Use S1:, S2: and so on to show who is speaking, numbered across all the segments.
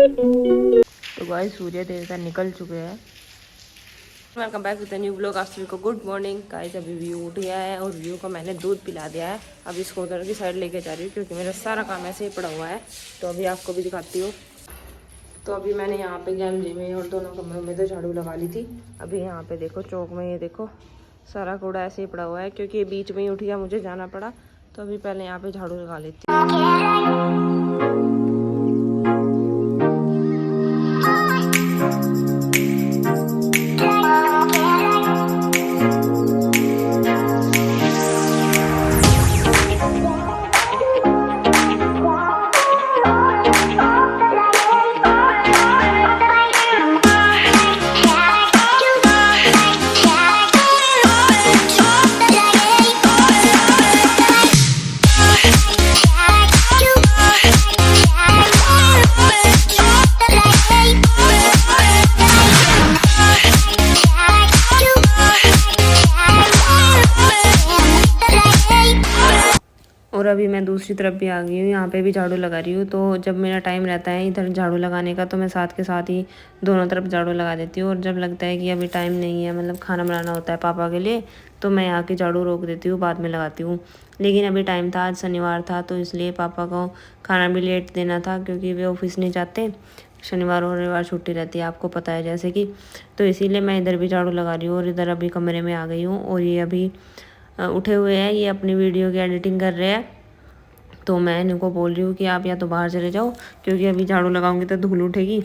S1: तो गाइस सूर्य देवता निकल चुके हैं। Welcome back with new blog. आप सभी को गुड मॉर्निंग। गाइस अभी व्यू उठ गया है और व्यू को मैंने दूध पिला दिया है। अभी इसको उधर की साइड लेके जा रही हूँ क्योंकि मेरा सारा काम ऐसे ही पड़ा हुआ है। तो अभी आपको भी दिखाती हूँ। तो अभी मैंने यहाँ पे गैलरी में और दोनों कमरों में तो झाड़ू लगा ली थी। अभी यहाँ पे देखो चौक में, ये देखो सारा कूड़ा ऐसे ही पड़ा हुआ है क्योंकि बीच में ही उठ गया, मुझे जाना पड़ा। तो अभी पहले यहाँ पे झाड़ू लगा लेती हूँ। और अभी मैं दूसरी तरफ भी आ गई हूँ, यहाँ पे भी झाड़ू लगा रही हूँ। तो जब मेरा टाइम रहता है इधर झाड़ू लगाने का तो मैं साथ के साथ ही दोनों तरफ झाड़ू लगा देती हूँ। और जब लगता है कि अभी टाइम नहीं है, मतलब खाना बनाना होता है पापा के लिए, तो मैं यहाँ की झाड़ू रोक देती हूँ, बाद में लगाती हूँ। लेकिन अभी टाइम था, आज शनिवार था, तो इसलिए पापा को खाना भी लेट देना था क्योंकि वे ऑफिस नहीं जाते। शनिवार और रविवार छुट्टी रहती है, आपको पता है जैसे कि। तो इसीलिए मैं इधर भी झाड़ू लगा रही हूँ और इधर अभी कमरे में आ गई हूँ। और ये अभी उठे हुए हैं, ये अपनी वीडियो की एडिटिंग कर रहे हैं। तो मैं इनको बोल रही हूँ कि आप या तो बाहर चले जाओ क्योंकि अभी झाड़ू लगाऊंगी तो धूल उठेगी।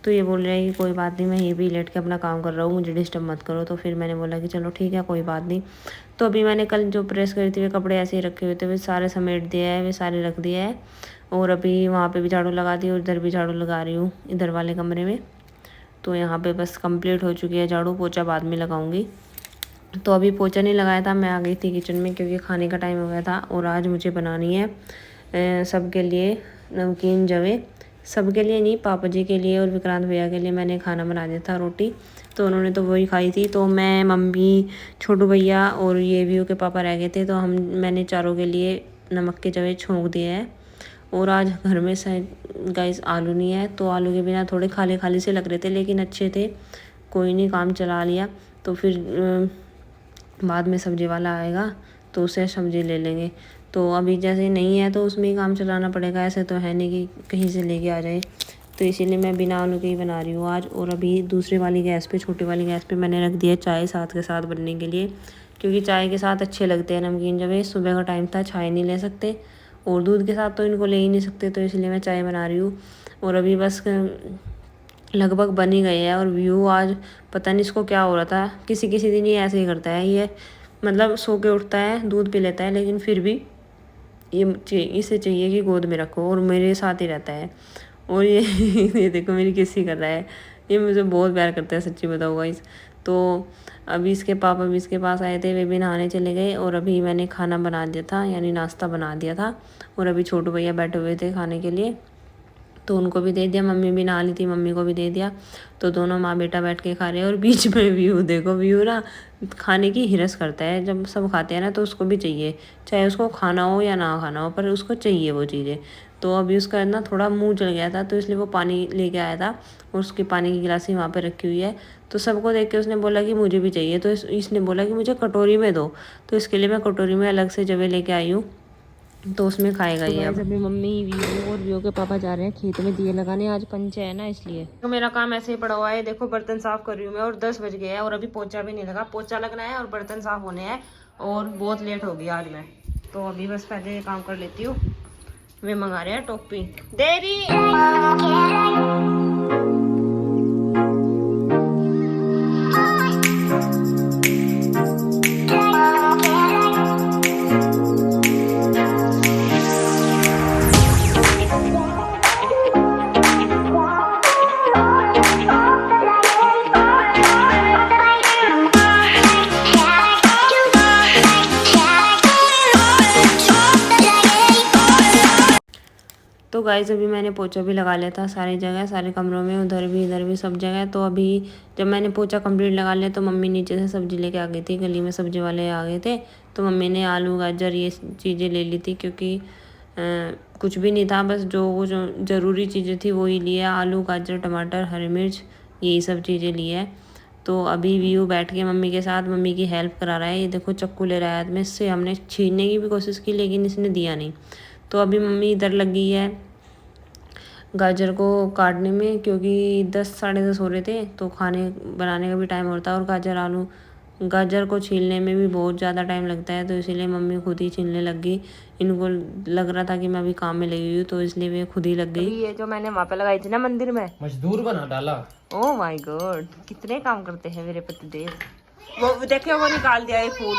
S1: तो ये बोल रहे हैं कि कोई बात नहीं, मैं ये भी लेट के अपना काम कर रहा हूँ, मुझे डिस्टर्ब मत करो। तो फिर मैंने बोला कि चलो ठीक है, कोई बात नहीं। तो अभी मैंने कल जो प्रेस करी थी वे कपड़े ऐसे ही रखे हुए थे, वे सारे समेट दिया है, वे सारे रख दिया है। और अभी वहाँ पर भी झाड़ू लगा दी और इधर भी झाड़ू लगा रही हूँ, इधर वाले कमरे में। तो यहाँ पर बस कंप्लीट हो चुकी है झाड़ू, पोछा बाद में लगाऊंगी। तो अभी पोछा नहीं लगाया था, मैं आ गई थी किचन में क्योंकि खाने का टाइम हो गया था। और आज मुझे बनानी है सबके लिए नमकीन जवे। सबके लिए नहीं, पापा जी के लिए और विक्रांत भैया के लिए मैंने खाना बना दिया था, रोटी। तो उन्होंने तो वही खाई थी। तो मैं, मम्मी, छोटू भैया और ये व्यू के पापा रह गए थे। तो मैंने चारों के लिए नमक के जवे छोंक दिए हैं। और आज घर में गाइस आलू नहीं है, तो आलू के बिना थोड़े खाली खाली से लग रहे थे, लेकिन अच्छे थे, कोई नहीं, काम चला लिया। तो फिर बाद में सब्जी वाला आएगा तो उससे सब्जी ले लेंगे। तो अभी जैसे नहीं है तो उसमें ही काम चलाना पड़ेगा, ऐसे तो है नहीं कि कहीं से लेके आ जाए। तो इसीलिए मैं बिना आलू के ही बना रही हूँ आज। और अभी दूसरी वाली गैस पे, छोटी वाली गैस पे मैंने रख दिया चाय साथ के साथ बनने के लिए, क्योंकि चाय के साथ अच्छे लगते हैं नमकीन जब। सुबह का टाइम था, चाय नहीं ले सकते और दूध के साथ तो इनको ले ही नहीं सकते, तो इसलिए मैं चाय बना रही हूँ। और अभी बस लगभग बन ही गए हैं। और व्यू आज पता नहीं इसको क्या हो रहा था, किसी किसी दिन ये ऐसे ही करता है, ये मतलब सो के उठता है, दूध पी लेता है, लेकिन फिर भी इसे चाहिए कि गोद में रखो और मेरे साथ ही रहता है। और ये ये देखो मेरी किसी कर रहा है, ये मुझे बहुत प्यार करता है, सच्ची बताऊँ गाइस। तो अभी इसके पापा भी इसके पास आए थे, वे भी नहाने चले गए। और अभी मैंने खाना बना दिया था, यानी नाश्ता बना दिया था। और अभी छोटू भैया बैठे हुए थे खाने के लिए, तो उनको भी दे दिया। मम्मी भी नहा ली थी, मम्मी को भी दे दिया। तो दोनों माँ बेटा बैठ के खा रहे हैं। और बीच में व्यू देखो, व्यू ना खाने की हिरस करता है। जब सब खाते हैं ना तो उसको भी चाहिए, चाहे उसको खाना हो या ना खाना हो, पर उसको चाहिए वो चीज़ें। तो अभी उसका ना थोड़ा मुंह जल गया था, तो इसलिए वो पानी लेके आया था और उसकी पानी की गिलासी वहाँ पे रखी हुई है। तो सबको देख के उसने बोला कि मुझे भी चाहिए। तो इसने बोला कि मुझे कटोरी में दो, तो इसके लिए मैं कटोरी में अलग से जवे लेके आई हूँ, तो उसमें खाएगा ये। अब अभी मम्मी, वीवो और वीवो के पापा जा रहे हैं खेत में दिए लगाने, आज पंचे है ना इसलिए। तो मेरा काम ऐसे ही पड़ा हुआ है, देखो बर्तन साफ कर रही हूँ मैं। और 10 बज गए हैं और अभी पोछा भी नहीं लगा, पोछा लगना है और बर्तन साफ होने हैं। और बहुत लेट हो गया आज मैं, तो अभी बस पहले ये काम कर लेती हूँ। वे मंगा रहे हैं टोपी देरी। तो गाइस अभी मैंने पोछा भी लगा लिया था सारी जगह, सारे कमरों में, उधर भी इधर भी सब जगह। तो अभी जब मैंने पोछा कंप्लीट लगा लिया तो मम्मी नीचे से सब्जी लेके आ गई थी, गली में सब्जी वाले आ गए थे। तो मम्मी ने आलू गाजर ये चीज़ें ले ली थी, क्योंकि कुछ भी नहीं था, बस जो ज़रूरी चीज़ें थी वो ही लिया, आलू गाजर टमाटर हरी मिर्च यही सब चीज़ें ली है। तो अभी व्यू बैठ के मम्मी के साथ मम्मी की हेल्प करा रहा है। ये देखो चक्कू ले रहा है हाथ में, इससे हमने छीनने की भी कोशिश की लेकिन इसने दिया नहीं। तो अभी मम्मी इधर लगी है गाजर को काटने में, क्योंकि 10 साढ़े 10 हो रहे थे तो खाने बनाने का भी टाइम होता है, और गाजर को छीलने में भी बहुत ज़्यादा टाइम लगता है, तो इसीलिए मम्मी खुद ही छीलने लग गई। इनको लग रहा था कि मैं अभी काम में लगी हुई हूँ, तो इसलिए वे खुद ही लग गई। ये जो मैंने वहाँ पे लगाई थी ना मंदिर में,
S2: मजदूर बना डाला।
S1: ओह माय गॉड, कितने काम करते हैं मेरे पतिदेव। वो देखिए वो निकाल दिया ये फूल।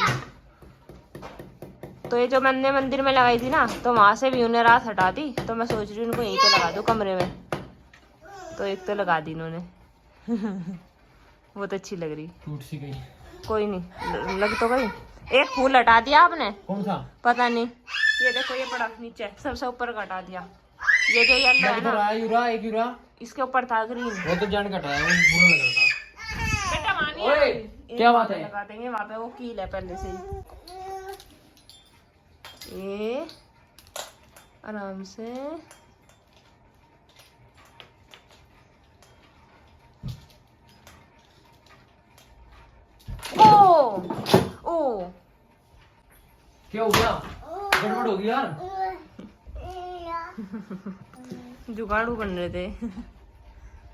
S1: तो ये जो मैंने मंदिर में लगाई थी ना, तो वहाँ से भी उन्हें रात हटा दी, तो मैं सोच रही हूँ उनको यहीं पे लगा दूँ कमरे में। तो एक तो लगा दी इन्होंने बहुत अच्छी लग रही।
S2: टूट सी गई,
S1: कोई नहीं, लग तो गई। एक फूल हटा दिया आपने,
S2: कौन सा?
S1: पता नहीं। ये देखो ये पड़ा नीचे, सबसे ऊपर का हटा दिया। ये जो येलो है ना,
S2: यूरा एक यूरा
S1: इसके ऊपर था ग्रीन,
S2: वो तो जान कटाया, वो बुरा लग रहा था।
S1: बेटा मानिए
S2: क्या बात है?
S1: लगा देंगे वहाँ पे, वो कील है पहले से ही। ये आराम से ओ ओ
S2: क्या हो गया? गड़बड़ हो गई यार।
S1: जुगाड़ू बन रहे थे।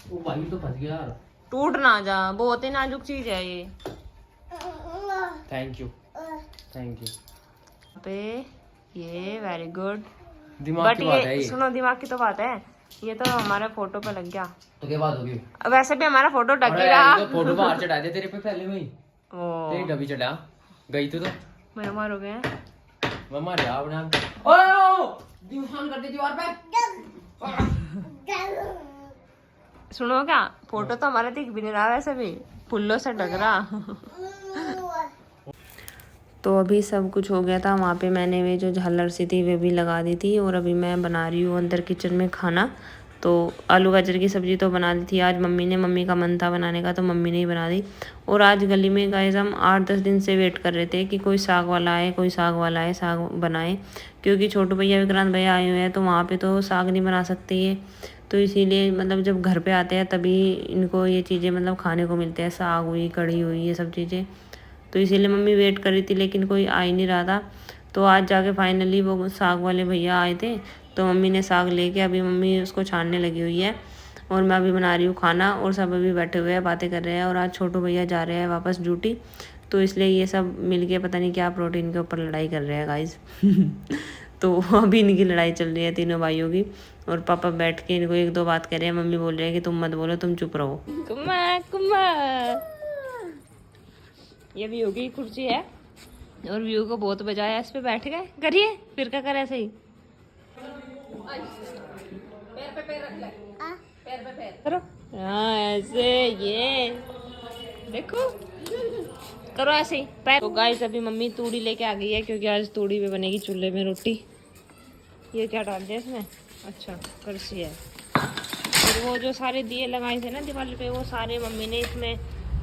S2: वो भाई तो फंस गया यार।
S1: टूट ना जा, बहुत ही नाजुक चीज है ये।
S2: Thank you thank you.
S1: पे ये वेरी गुड।
S2: दिमाग की बात है ये।
S1: सुनो, दिमाग की तो बात है, ये तो हमारे फोटो पे लग गया।
S2: तो क्या बात होगी?
S1: वैसे भी हमारा फोटो ढक ही रहा।
S2: तो फोटो बाहर चढ़ा दे तेरे पे पहले में ही।
S1: ओ
S2: तेरी डब्बी चढ़ा गई तो
S1: मैं मार हो गया।
S2: मम्मा जा बना। ओ दिवान कर दे दीवार पे।
S1: सुनो क्या, फोटो तो हमारा दिख भी नहीं रहा, वैसे भी फुल्लों से ढक रहा। तो अभी सब कुछ हो गया था, वहाँ पे मैंने वे जो झालर सी थी वे भी लगा दी थी, और अभी मैं बना रही हूँ अंदर किचन में खाना। तो आलू गाजर की सब्ज़ी तो बना दी थी आज मम्मी ने, मम्मी का मन था बनाने का तो मम्मी ने ही बना दी। और आज गली में गाइस हम 8-10 दिन से वेट कर रहे थे कि कोई साग वाला आए, कोई साग वाला आए, साग बनाए, क्योंकि छोटू भैया विक्रांत भैया आए हुए हैं, तो वहाँ पे तो साग नहीं बना सकते ये। तो इसीलिए मतलब जब घर पे आते हैं तभी इनको ये चीज़ें मतलब खाने को मिलते हैं, साग हुई, कढ़ी हुई, ये सब चीज़ें। तो इसीलिए मम्मी वेट कर रही थी लेकिन कोई आ ही नहीं रहा था। तो आज जाके फाइनली वो साग वाले भैया आए थे, तो मम्मी ने साग लेके अभी मम्मी उसको छानने लगी हुई है, और मैं अभी बना रही हूँ खाना, और सब अभी बैठे हुए हैं बातें कर रहे हैं। और आज छोटू भैया जा रहे हैं वापस ड्यूटी, तो इसलिए ये सब मिलके पता नहीं क्या प्रोटीन के ऊपर लड़ाई कर रहे हैं गाइस। तो अभी इनकी लड़ाई चल रही है तीनों भाइयों की, और पापा बैठ के इनको 1-2 बात कर रहे हैं। मम्मी बोल रहे हैं कि तुम मत बोलो, तुम चुप रहो। कुम्मा कुम्मा, ये व्यू की कुर्सी है, और व्यू को बहुत बजाया, इस पे बैठ गए। करिए फिर क्या करे, ऐसे ही पैर पे पैर रख ले, पैर पे पैर करो। हाँ ऐसे, ये देखो करो ऐसे ही पैर। तो गाइस अभी मम्मी तूड़ी लेके आ गई है, क्योंकि आज तूड़ी पे बनेगी चूल्हे में रोटी। ये क्या डाल दिया इसमें? अच्छा करछी है। और वो जो सारे दिए लगाए थे ना दीवार पे, वो सारे मम्मी ने इसमें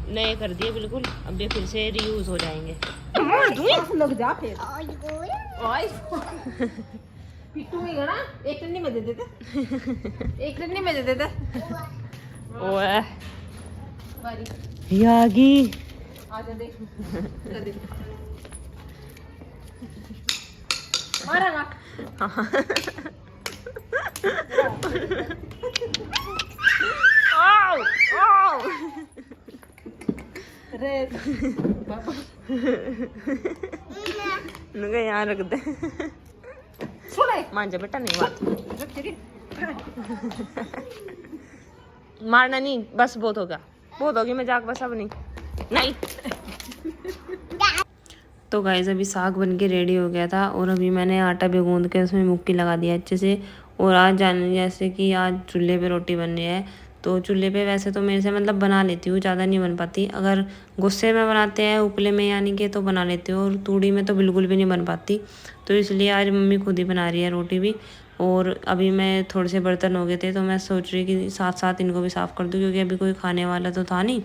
S1: नए कर दिए बिल्कुल, अब ये फिर से रीयूज हो जाएंगे।
S3: लग जा फिर पिट्टू में गना एक टन्नी में दे देते, एक टन्नी में दे देते।
S1: ओए यागी
S3: आजा देख मारा
S1: आओ आओ
S3: रे
S1: नुका यहाँ रख दे।
S3: सुने
S1: मान जा बेटा, नहीं बात मारना नहीं, बस बहुत हो गया, बहुत होगी, मजाक बस अब नहीं। तो गाइस अभी साग बन के रेडी हो गया था, और अभी मैंने आटा भी गूंद के उसमें मुक्की लगा दिया अच्छे से। और आज जाने जैसे कि आज चूल्हे पे रोटी बन रही है, तो चूल्हे पे वैसे तो मेरे से मतलब बना लेती हूँ, ज़्यादा नहीं बन पाती। अगर गुस्से में बनाते हैं उपले में यानी कि, तो बना लेती हूँ, और तूड़ी में तो बिल्कुल भी नहीं बन पाती। तो इसलिए आज मम्मी खुद ही बना रही है रोटी भी। और अभी मैं थोड़े से बर्तन हो गए थे, तो मैं सोच रही कि साथ साथ इनको भी साफ़ कर दूँ, क्योंकि अभी कोई खाने वाला तो था नहीं।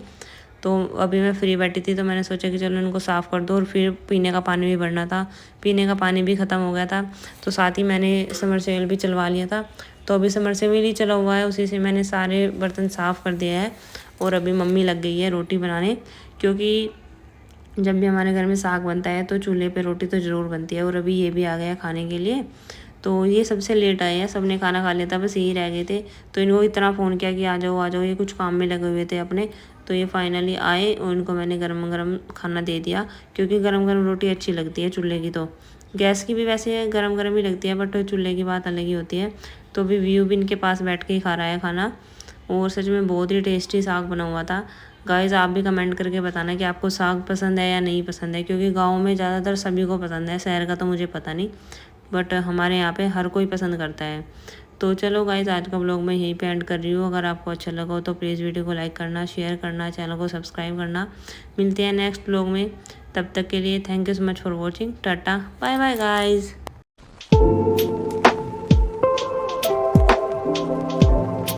S1: तो अभी मैं फ्री बैठी थी तो मैंने सोचा कि चलो इनको साफ़ कर दो। और फिर पीने का पानी भी भरना था, पीने का पानी भी ख़त्म हो गया था। तो साथ ही मैंने समरसेबल भी चलवा लिया था। तो अभी समरसेबल ही चला हुआ है, उसी से मैंने सारे बर्तन साफ़ कर दिया है। और अभी मम्मी लग गई है रोटी बनाने, क्योंकि जब भी हमारे घर में साग बनता है तो चूल्हे पे रोटी तो ज़रूर बनती है। और अभी ये भी आ गया खाने के लिए। तो ये सबसे लेट आए हैं, सबने खाना खा लिया था, बस यही रह गए थे। तो इनको इतना फ़ोन किया कि आ जाओ, ये कुछ काम में लगे हुए थे अपने। तो ये फाइनली आए और इनको मैंने गरम गरम खाना दे दिया, क्योंकि गरम गरम रोटी अच्छी लगती है चूल्हे की। तो गैस की भी वैसे गरम गरम ही लगती है, बट चूल्हे की बात अलग ही होती है। तो अभी व्यू भी इनके पास बैठ के ही खा रहा है खाना। और सच में बहुत ही टेस्टी साग बना हुआ था। गाइस आप भी कमेंट करके बताना कि आपको साग पसंद है या नहीं पसंद है, क्योंकि गाँव में ज़्यादातर सभी को पसंद है, शहर का तो मुझे पता नहीं, बट हमारे यहाँ पे हर कोई पसंद करता है। तो चलो गाइस आज का ब्लॉग मैं यहीं पे एंड कर रही हूँ। अगर आपको अच्छा लगा हो तो प्लीज़ वीडियो को लाइक करना, शेयर करना, चैनल को सब्सक्राइब करना। मिलते हैं नेक्स्ट ब्लॉग में, तब तक के लिए thank you so much for watching. Tata bye bye guys.